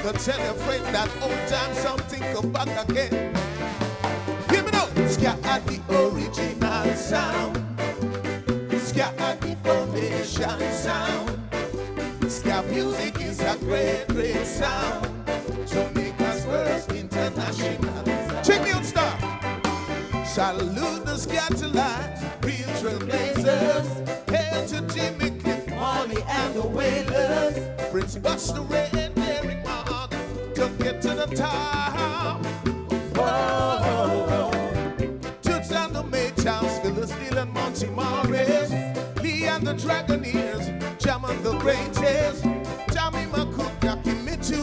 Go tell your friend that old time something come back again. Hear me now. Ska at the original sound. Ska at the foundation sound. Ska music is a great, great sound. Jamaica's first international. Check me out, star. Salute the Scatterlights, real trailblazers. Hail to Jimmy Cliff, Marley and the Wailers. Prince Buster Ray and Derek Mark to get to the top. Whoa. Toots and the Maytowns, Phyllis Neal and Monty Morris. Lee and the Dragoneers, Jam and the Greatest. Jamie McCook, Yaki Mitu,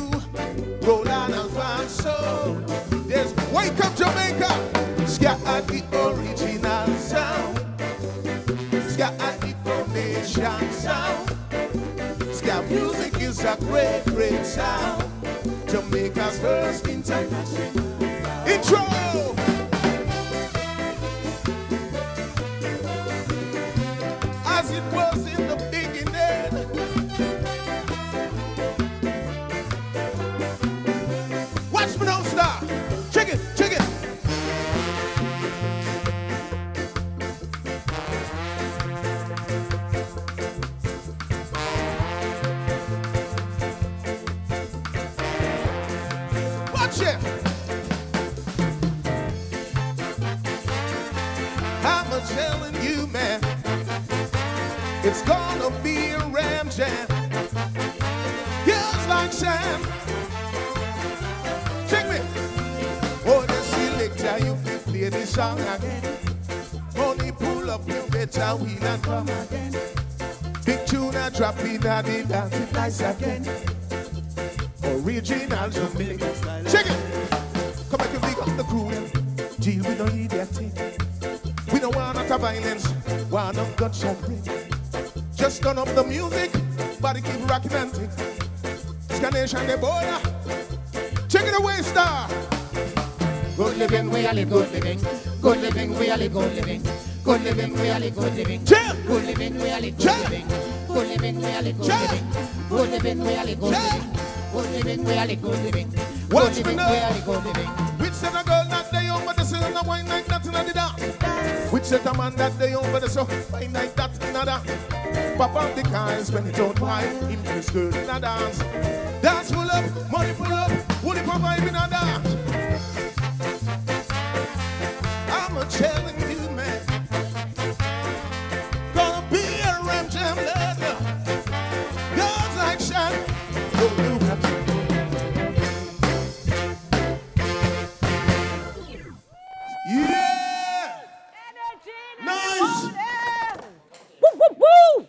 Roland Alfonso. There's Wake Up Jamaica. Ska at the original sound. Ska at the foundation sound. Ska music is a great, great sound. Jamaica's first international intro. As it was in the beginning. Watch me now, star. Check it, check it. I'm telling you, man, it's gonna be a ram jam. Girls like Sam. Check me. Oh, the selector, you can play this song again. Only pull up, you better wheel and come again. Big tune and drop in at the dance nice again. Original Jamaican style. Check it. Come back and big up the crew. Deal with no idiot thing. We don't want no violence. Want no gunshot ring. Just turn up the music. Body keep rocking and tick. Scanation the border. Check it away, star. Good living, we are live good living. Good living, we are live good living. Good living, we are live good living. Chill. Good living, we are live good living. Good living, we are live good living. Good living, we are live good living. Good living, we are live good living. Good living, we are live good living. Which set a girl that they own, but they say no wine like that in the dance. Which set a man that they own, but they say wine like that in the dance. Pop up the car and spend it on wine. Impress girl in a dance. Dance full up, money full up. Woody pop vibe in a dance. I'm telling you, man. Gonna be a ram jam later. Girls like Shan. Oh, you have to. Yeah! Nice! Woo, woo, woo!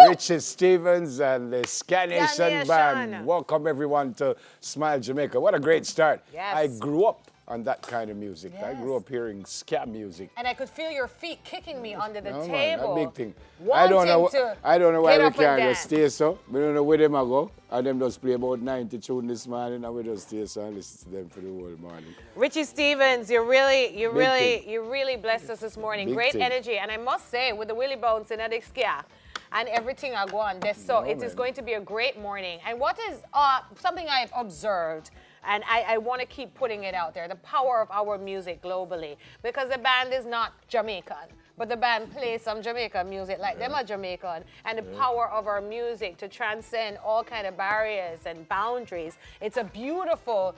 Richard Stevens and the Ska Nation Band. Welcome everyone to Smile Jamaica. What a great start. Yes. I grew up on that kind of music. Yes. I grew up hearing ska music. And I could feel your feet kicking me under the Man, table. a big thing. I Wanting don't know to why get we up and can't dance. just stay so. We don't know where them are go. And them just play about 90 tunes this morning and we just stay so and listen to them for the whole morning. Richie Stevens, you really thing. blessed us this morning. Big Great thing. energy. And I must say, with the Willie Bounce and the ska and everything I go on, it is man. going to be a great morning. And what is something I've observed, and I want to keep putting it out there, the power of our music globally. Because the band is not Jamaican, but the band plays some Jamaican music like them are Jamaican. And the power of our music to transcend all kind of barriers and boundaries. It's a beautiful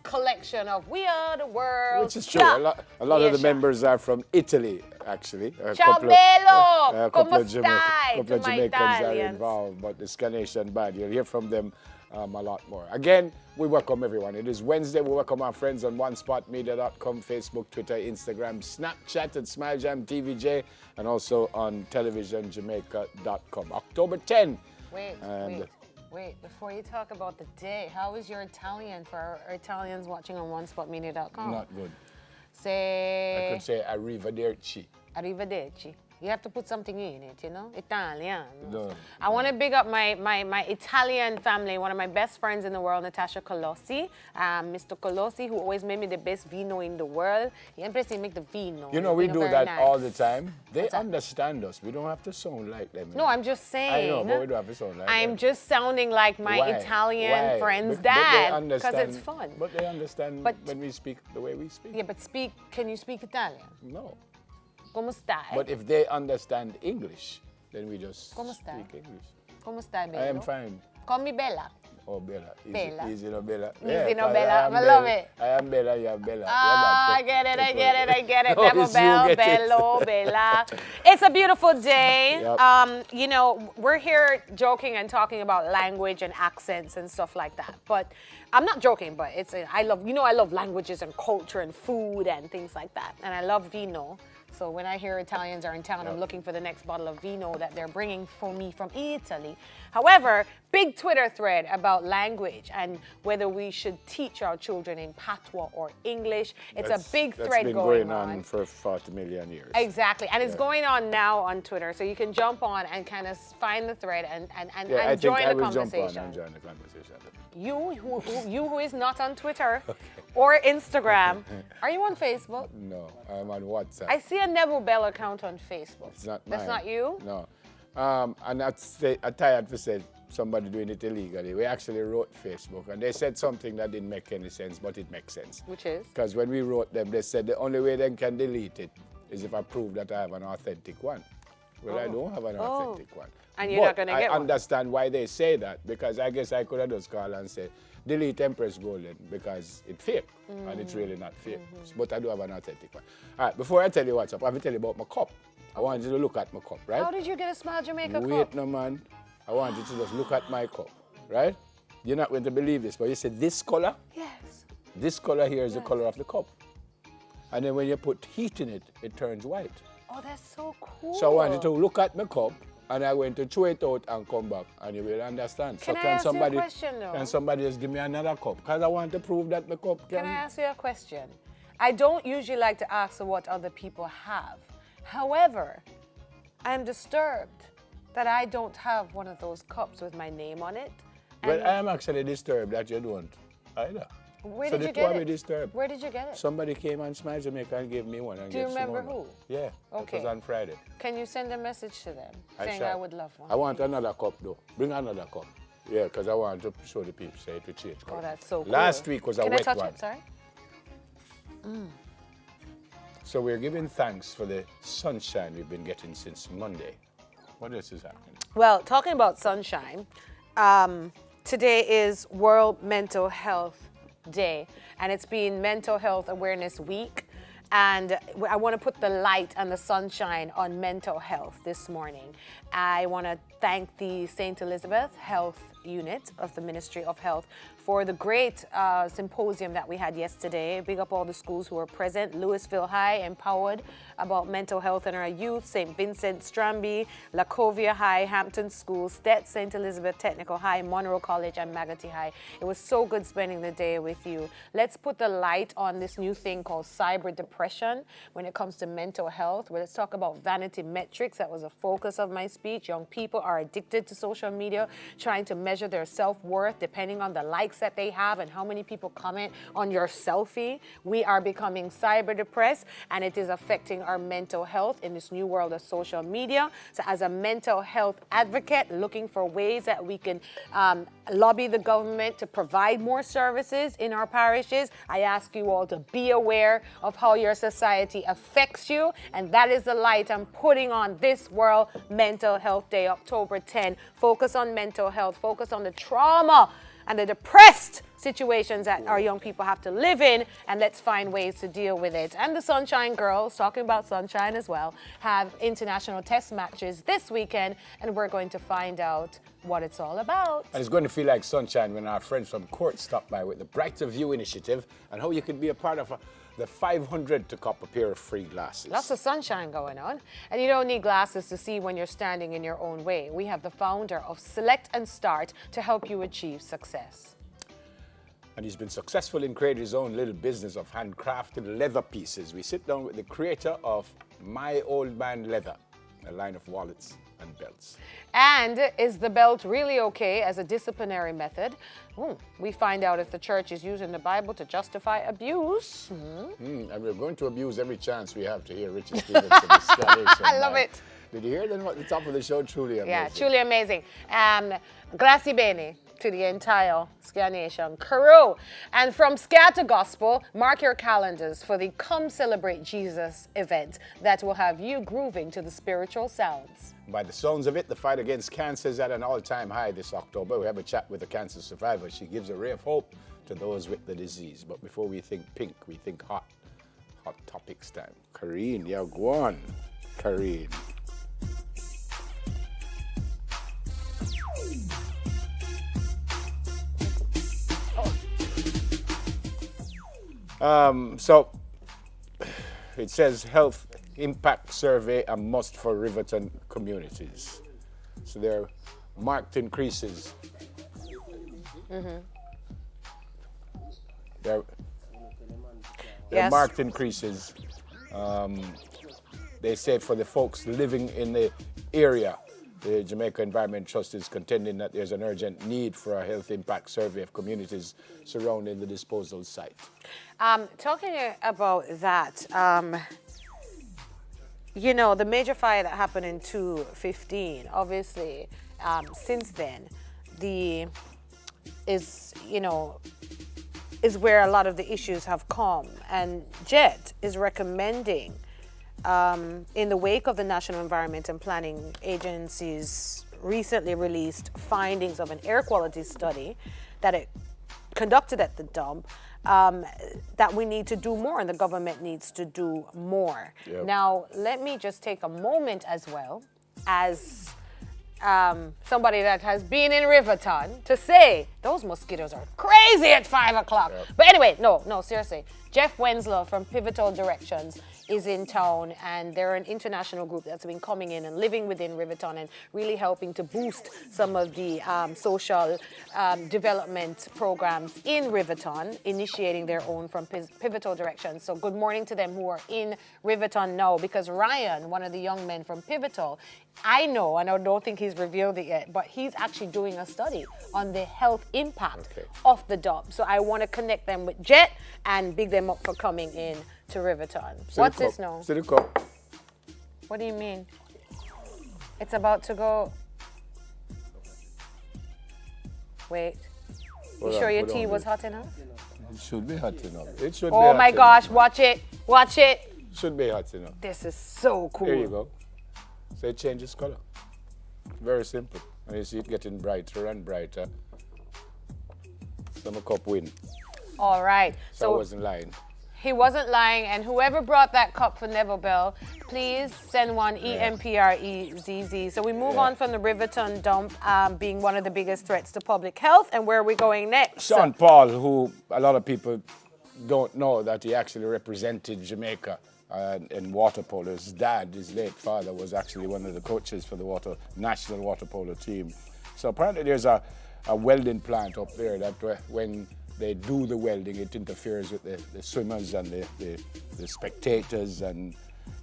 collection of we are the world. Which is true. A lot of the members are from Italy, actually. Ciao bello! A Come couple of stai? To my Jamaicans are Italians. involved, but the Ska Nation Band, you'll hear from them a lot more. Again, we welcome everyone. It is Wednesday. We welcome our friends on onespotmedia.com, Facebook, Twitter, Instagram, Snapchat at SmileJam TVJ, and also on televisionjamaica.com. October 10. Wait, before you talk about the day, how is your Italian for our Italians watching on onespotmedia.com? Not good. Say... I could say arrivederci. Arrivederci. You have to put something in it, you know? Italian. No. I want to big up my Italian family, one of my best friends in the world, Natasha Colossi. Mr. Colossi, who always made me the best vino in the world. He impressed me make the vino. You know, we do very that nice. all the time. They What's that? understand us. We don't have to sound like them. No, I'm just saying. I know, but we don't have to sound like them. I'm just sounding like my Why? Italian Why? friend's But they dad. Because understand- it's fun. But they understand But- when we speak the way we speak. Yeah, but can you speak Italian? No. Come stai? But if they understand English, then we just Come stai? speak English. Come stai, bello? I am fine. Call me Bella. Oh, Bella. Easy, Bella. Easy, no Bella. Easy, no 'cause Bella. I am I love Bella. it. I am Bella, you are Bella. Ah, I get it. No, Bella, it's you Bell, get it. Bello, Bella. It's a beautiful day. Yep. You know, we're here joking and talking about language and accents and stuff like that. But I'm not joking, but I love languages and culture and food and things like that. And I love vino. So when I hear Italians are in town, I'm looking for the next bottle of vino that they're bringing for me from Italy. However, big Twitter thread about language and whether we should teach our children in patois or English. It's a big thread That's been going on for 40 million years. Exactly, and it's going on now on Twitter, so you can jump on and kind of find the thread and Yeah, I think join I the will jump conversation. on and join the conversation. You who is not on Twitter or Instagram, are you on Facebook? No, I'm on WhatsApp. I see a Neville Bell account on Facebook. It's not mine. That's not you? No. And I'm tired to say somebody doing it illegally. We actually wrote Facebook, and they said something that didn't make any sense, but it makes sense. Which is? Because when we wrote them, they said the only way they can delete it is if I prove that I have an authentic one. Well, I don't have an authentic one. And you're not gonna get I one. understand why they say that, because I guess I could have just called and said, delete Empress Golden because it's fake, and it's really not fake. But I do have an authentic one. All right, before I tell you what's up, I have to tell you about my cup. I want you to look at my cup, right? How did you get a Smile Jamaica Wait, cup? no, man. I want you to just look at my cup, right? You're not going to believe this, but you said this color? Yes. This color here is the color of the cup. And then when you put heat in it, it turns white. Oh, that's so cool. So I want you to look at my cup, and I'm going to throw it out and come back, and you will understand. Can so I can ask you a somebody, question, though? Can somebody just give me another cup? Because I want to prove that my cup can... Can I ask you a question? I don't usually like to ask what other people have. However, I'm disturbed that I don't have one of those cups with my name on it. Well, I am actually disturbed that you don't either. Where so did you the two get of me it? disturbed. Where did you get it? Somebody came on Smile Jamaica and gave me one. And Do you gave remember Simone one. who? Yeah, Okay. it was on Friday. Can you send a message to them saying shall. I would love one? I want another cup though. Bring another cup. Yeah, because I want to show the people say to change color. Oh, that's so cool. Last week was a Can wet I touch one. it? Sorry. So we're giving thanks for the sunshine we've been getting since Monday. What else is happening? Well, talking about sunshine, today is World Mental Health Day, and it's been Mental Health Awareness Week. And I want to put the light and the sunshine on mental health this morning. I want to thank the St. Elizabeth Health Unit of the Ministry of Health for the great symposium that we had yesterday. Big up all the schools who were present. Louisville High empowered about mental health in our youth. St. Vincent Stramby, Lacovia High, Hampton School, Stet, St. Elizabeth Technical High, Monroe College, and Magotty High. It was so good spending the day with you. Let's put the light on this new thing called cyber depression when it comes to mental health. Well, let's talk about vanity metrics. That was a focus of my speech. Young people are addicted to social media, trying to measure their self-worth depending on the likes that they have and how many people comment on your selfie. We are becoming cyber depressed, and it is affecting our mental health in this new world of social media. So as a mental health advocate, looking for ways that we can lobby the government to provide more services in our parishes, I ask you all to be aware of how your society affects you, and that is the light I'm putting on this World Mental Health Day, October 10. Focus on mental health, focus on the trauma and the depressed situations that our young people have to live in, and let's find ways to deal with it. And the Sunshine Girls, talking about sunshine as well, have international test matches this weekend, and we're going to find out what it's all about. And it's going to feel like sunshine when our friends from court stop by with the Brighter View initiative and how you can be a part of the 500 to cop a pair of free glasses. Lots of sunshine going on. And you don't need glasses to see when you're standing in your own way. We have the founder of Select and Start to help you achieve success. And he's been successful in creating his own little business of handcrafted leather pieces. We sit down with the creator of My Old Man Leather. a line of wallets and belts. And is the belt really okay as a disciplinary method? We find out if the church is using the Bible to justify abuse. And we're going to abuse every chance we have to hear Richard Stevenson. I love it. Did you hear them at the top of the show? Truly amazing. Yeah, truly amazing. Grazie bene to the entire Ska Nation crew. And from Ska to Gospel, mark your calendars for the Come Celebrate Jesus event that will have you grooving to the spiritual sounds. By the sounds of it, the fight against cancer is at an all-time high this October. We have a chat with a cancer survivor. She gives a ray of hope to those with the disease. But before we think pink, we think hot. Hot topics time. Kareen, yeah, go on. Kareen. So it says health impact survey a must for Riverton communities. So there are marked increases. There are marked increases. They say for the folks living in the area, the Jamaica Environment Trust is contending that there's an urgent need for a health impact survey of communities surrounding the disposal site. Talking about that, you know, the major fire that happened in 2015, obviously, since then, is where a lot of the issues have come. And JET is recommending, in the wake of the National Environment and Planning Agency's recently released findings of an air quality study that it conducted at the dump, that we need to do more and the government needs to do more. Yep. Now, let me just take a moment as well as somebody that has been in Riverton to say those mosquitoes are crazy at 5 o'clock. Yep. But anyway, no, seriously. Jeff Wenslow from Pivotal Directions is in town, and they're an international group that's been coming in and living within Riverton and really helping to boost some of the social development programs in Riverton, initiating their own from Pivotal Directions. So good morning to them who are in Riverton now, because Ryan, one of the young men from Pivotal, I know, and I don't think he's revealed it yet, but he's actually doing a study on the health impact of the dump. So I want to connect them with Jet and big them up for coming in to Riverton. What's this now? What do you mean? It's about to go. Wait. You sure your tea was hot enough? It should be hot enough. It should be Oh hot my enough. gosh, watch it. Watch it. Should be hot enough. This is so cool. There you go. So it changes color. Very simple. And you see it getting brighter and brighter. Some cup win. All right. So I wasn't lying. He wasn't lying, and whoever brought that cup for Neville Bell, please send one EMPREZZ. So we move on from the Riverton dump being one of the biggest threats to public health, and where are we going next? Sean Paul, who a lot of people don't know that he actually represented Jamaica in water polo. His dad, his late father, was actually one of the coaches for the national water polo team. So apparently there's a welding plant up there that when they do the welding, it interferes with the swimmers and the spectators, and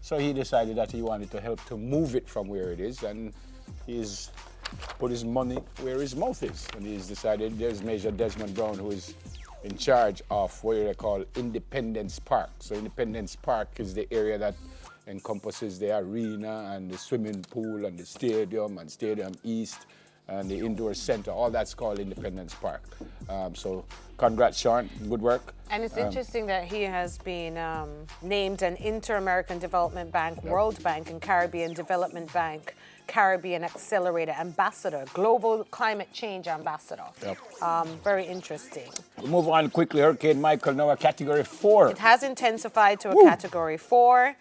so he decided that he wanted to help to move it from where it is, and he's put his money where his mouth is, and he's decided there's Major Desmond Brown, who is in charge of what they call Independence Park. So Independence Park is the area that encompasses the arena and the swimming pool and the stadium and Stadium East and the indoor center. All that's called Independence Park. So congrats, Sean. Good work. And it's interesting that he has been named an Inter-American Development Bank, World Bank, and Caribbean Development Bank Caribbean Accelerator Ambassador, Global Climate Change Ambassador. Very interesting. We'll move on quickly. Hurricane Michael, now a Category 4. It has intensified to a Category 4.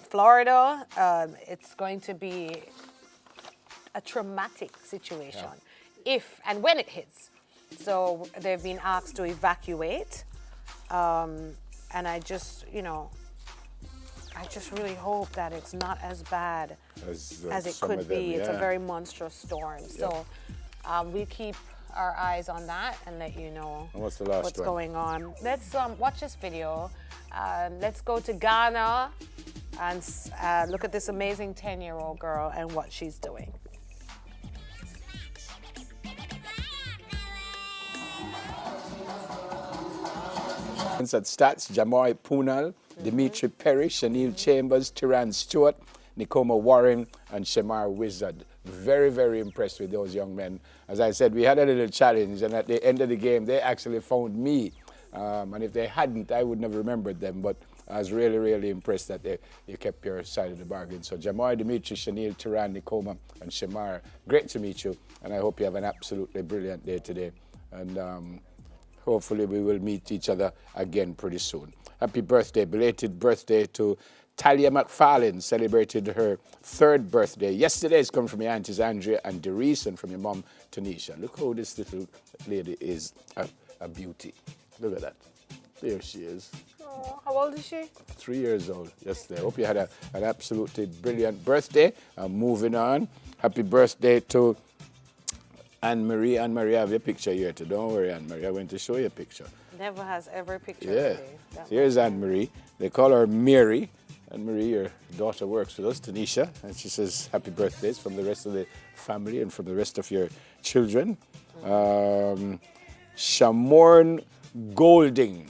Florida, it's going to be a traumatic situation if and when it hits. So they've been asked to evacuate. And I just really hope that it's not as bad as it could be. It's a very monstrous storm. So we keep our eyes on that and let you know what's the last what's one? going on. Let's watch this video. Let's go to Ghana. and look at this amazing 10-year-old girl and what she's doing. At Stats, Jamoy Punal, Dimitri Perry, Shanil Chambers, Tyran Stewart, Nikoma Warren, and Shemar Wizard. Very, very impressed with those young men. As I said, we had a little challenge, and at the end of the game, they actually found me. And if they hadn't, I wouldn't have remembered them. But I was really, really impressed that you kept your side of the bargain. So Jamoy, Dimitri, Shanil, Tyran, Nikoma, and Shemar, great to meet you. And I hope you have an absolutely brilliant day today. And hopefully we will meet each other again pretty soon. Happy birthday, belated birthday to Talia McFarlane, celebrated her 3rd birthday. Yesterday it's come from your aunties Andrea and Derice and from your mom, Tanisha. Look how this little lady is a beauty. Look at that. There she is. Oh, how old is she? 3 years old yesterday. Hope you had an absolutely brilliant birthday. Moving on. Happy birthday to Anne-Marie. Anne-Marie, I have your picture here too. Don't worry, Anne-Marie. I'm going to show you a picture. Never has every picture. Yeah. Today. Here's Anne-Marie. They call her Mary. Anne-Marie, your daughter works with us, Tanisha, and she says happy birthdays from the rest of the family and from the rest of your children. Shamorn Golding.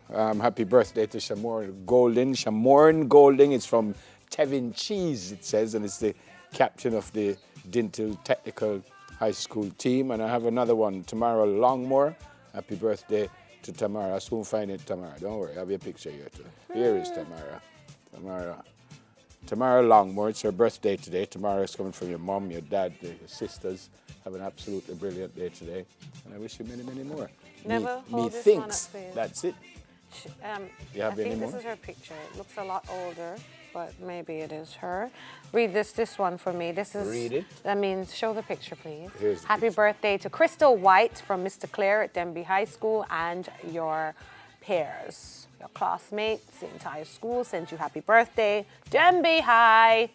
Happy birthday to Shamorn Golding. Shamorn Golding is from Tevin Cheese, it says, and it's the captain of the Dintle Technical High School team. And I have another one, Tamara Longmore. Happy birthday to Tamara. I'll soon find it, Tamara. Don't worry, I have your picture here too. Here is Tamara. Tamara Longmore, it's her birthday today. Tamara is coming from your mom, your dad, your sisters. Have an absolutely brilliant day today. And I wish you many, many more. Never hold this Methinks. one up, please. That's it. You have I any think more? this is her picture. It looks a lot older, but maybe it is her. Read this one for me. This is. Read it. That means show the picture, please. Here's the Happy picture. birthday to Crystal White from Mr. Clare at Denby High School and your peers, your classmates, the entire school sent you happy birthday. Denby High.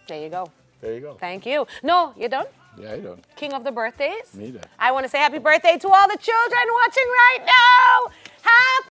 There you go. There you go. Thank you. No, you done? Yeah, I don't. King of the birthdays. Me done. I want to say happy birthday to all the children watching right now. Happy